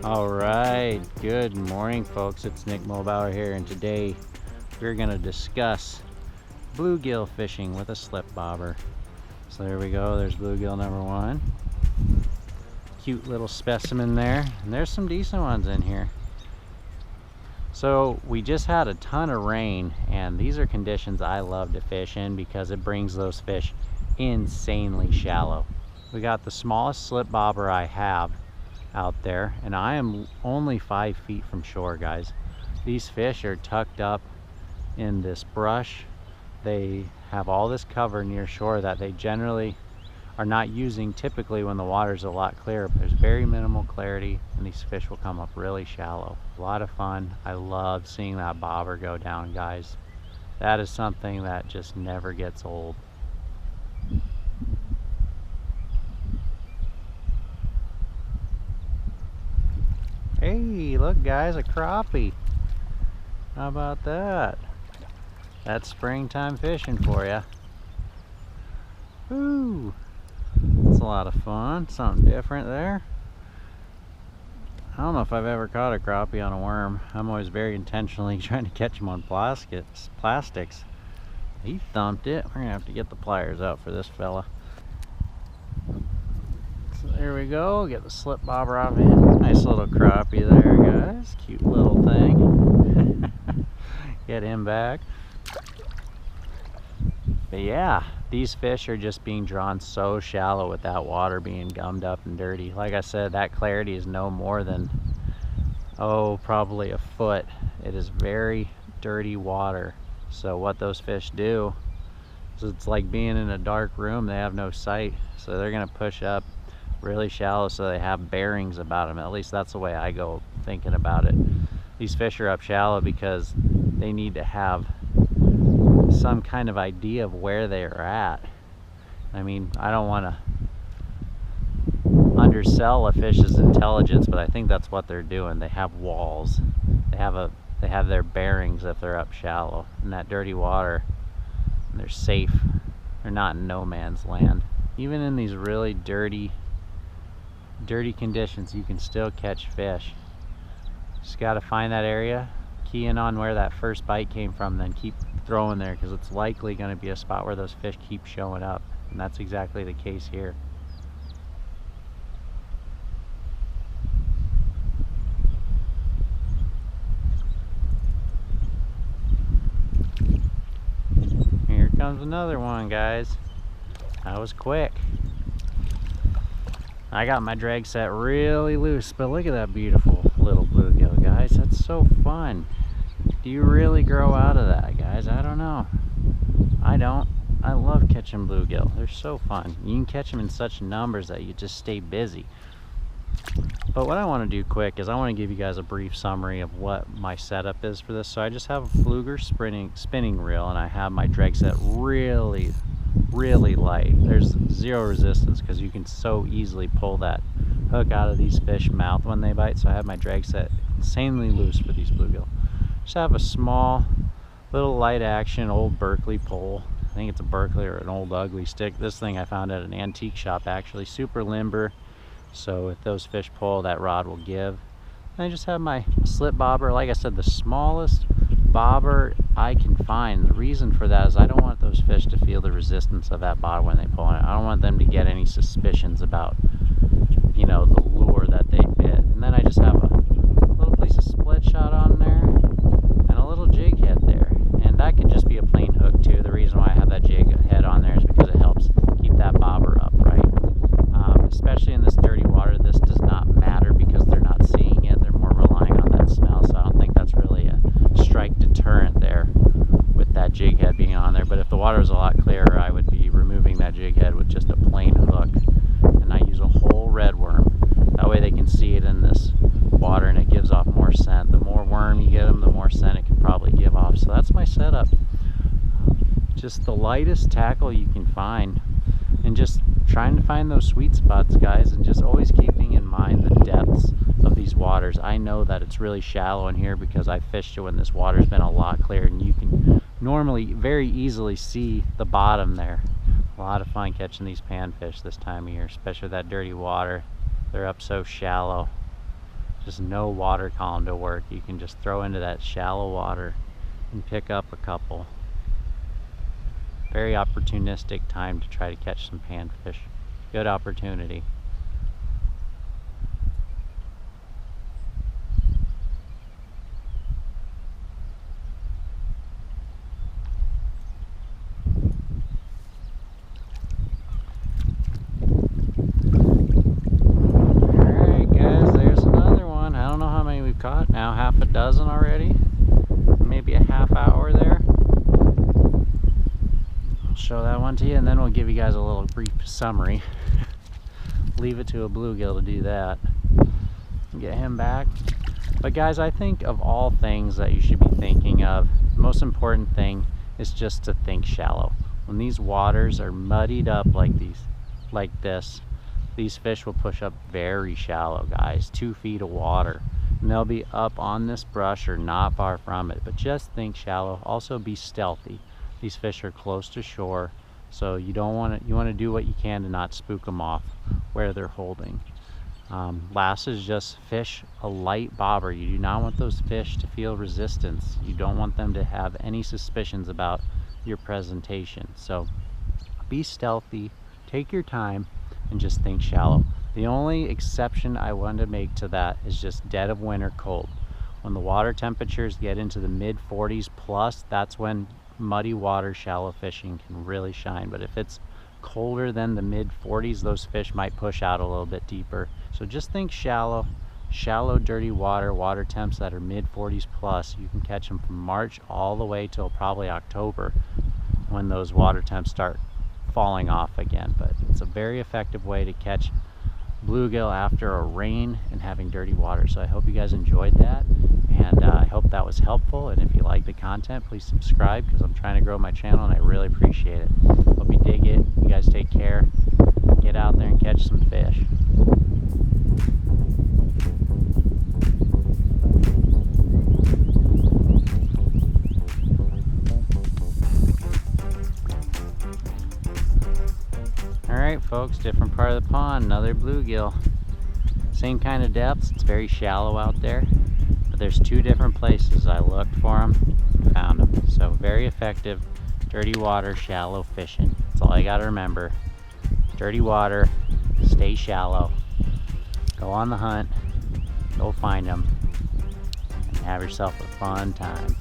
All right, good morning folks, it's Nick Mulbauer here, and today we're going to discuss bluegill fishing with a slip bobber. So there we go, there's bluegill number one. Cute little specimen there, and there's some decent ones in here. So we just had a ton of rain, and these are conditions I love to fish in because it brings those fish insanely shallow. We got the smallest slip bobber I have out there, and I am only 5 feet from shore, guys. These fish are tucked up in this brush. They have all this cover near shore that they generally are not using typically when the water's a lot clearer. There's very minimal clarity, and these fish will come up really shallow. A lot of fun. I love seeing that bobber go down, guys. That is something that just never gets old. Hey, look guys, a crappie. How about that? That's springtime fishing for you. Woo! It's a lot of fun, something different there. I don't know if I've ever caught a crappie on a worm. I'm always very intentionally trying to catch them on plastics. He thumped it. We're gonna have to get the pliers out for this fella. So there we go, get the slip bobber off in. Nice little crappie there, guys. Cute little thing. Get him back. But yeah, these fish are just being drawn so shallow with that water being gummed up and dirty. Like I said, that clarity is no more than, probably a foot. It is very dirty water. So what those fish do is it's like being in a dark room. They have no sight. So they're gonna push up really shallow so they have bearings about them. At least that's the way I go thinking about it. These fish are up shallow because they need to have some kind of idea of where they are at. I mean, I don't want to undersell a fish's intelligence, but I think that's what they're doing. They have walls. They have their bearings if they're up shallow in that dirty water, and they're safe. They're not in no man's land. Even in these really dirty conditions, you can still catch fish. Just got to find that area, key in on where that first bite came from, then keep throwing there, because it's likely going to be a spot where those fish keep showing up, and that's exactly the case here. Here comes another one, guys. That was quick. I got my drag set really loose, but look at that beautiful little bluegill, guys. That's so fun. Do you really grow out of that, guys? I don't know. I don't. I love catching bluegill. They're so fun. You can catch them in such numbers that you just stay busy. But what I want to do quick is I want to give you guys a brief summary of what my setup is for this. So I just have a Fluger spinning reel, and I have my drag set really light. There's zero resistance because you can so easily pull that hook out of these fish mouth when they bite. So I have my drag set insanely loose for these bluegill. Just have a small little light action old Berkeley pole. I think it's a Berkeley or an old ugly stick. This thing I found at an antique shop, actually. Super limber, so if those fish pull, that rod will give. And I just have my slip bobber. Like I said, the smallest bobber I can find. The reason for that is I don't want those fish to feel the resistance of that bobber when they pull on it. I don't want them to get any suspicions about, you know, the lure that they bit. And then I just have a little piece of split shot on there and a little jig head there. And that could just be a plain hook too. The reason why I have that jig head on there is because it helps keep that bobber upright. Especially in this dirty water, this does not matter because they're not seeing it. They're more relying on that smell. So I don't think that's really a strike deterrent there with that jig head being on there. But if the water was a lot clearer, I would be removing that jig head with just a plain hook. And I use a whole red worm. That way they can see it in this water and it gives off more scent. The more worm you get them, the more scent it can probably give off. So that's my setup. Just the lightest tackle you can find, and just trying to find those sweet spots, guys, and just always keeping in mind the depths of these waters. I know that it's really shallow in here because I fished it when this water's been a lot clearer, and you can normally very easily see the bottom there. A lot of fun catching these panfish this time of year, especially with that dirty water. They're up so shallow. just no water column to work, you can just throw into that shallow water and pick up a couple. Very opportunistic time to try to catch some panfish. Good opportunity. Caught now, half a dozen already, maybe a half hour there. I'll show that one to you and then we'll give you guys a little brief summary. Leave it to a bluegill to do that. Get him back. But guys, I think of all things that you should be thinking of, the most important thing is just to think shallow. When these waters are muddied up like this, these fish will push up very shallow, guys, 2 feet of water. And they'll be up on this brush or not far from it, but just think shallow. Also be stealthy. These fish are close to shore, so you want to do what you can to not spook them off where they're holding. Last is just fish a light bobber. You do not want those fish to feel resistance. You don't want them to have any suspicions about your presentation. So be stealthy, take your time, and just think shallow. The only exception I want to make to that is just dead of winter cold. When the water temperatures get into the mid 40s plus, that's when muddy water shallow fishing can really shine. But if it's colder than the mid 40s, those fish might push out a little bit deeper. So just think shallow, dirty water temps that are mid 40s plus. You can catch them from March all the way till probably October when those water temps start falling off again. But it's a very effective way to catch bluegill after a rain and having dirty water. So I hope you guys enjoyed that, and I hope that was helpful. And if you like the content, please subscribe, because I'm trying to grow my channel and I really appreciate it. Hope you dig it. You guys take care. Get out there and catch some fish. Alright folks, different part of the pond, another bluegill. Same kind of depths, it's very shallow out there, but there's 2 different places I looked for them, found them. So very effective, dirty water, shallow fishing. That's all I gotta remember. Dirty water, stay shallow, go on the hunt, go find them, and have yourself a fun time.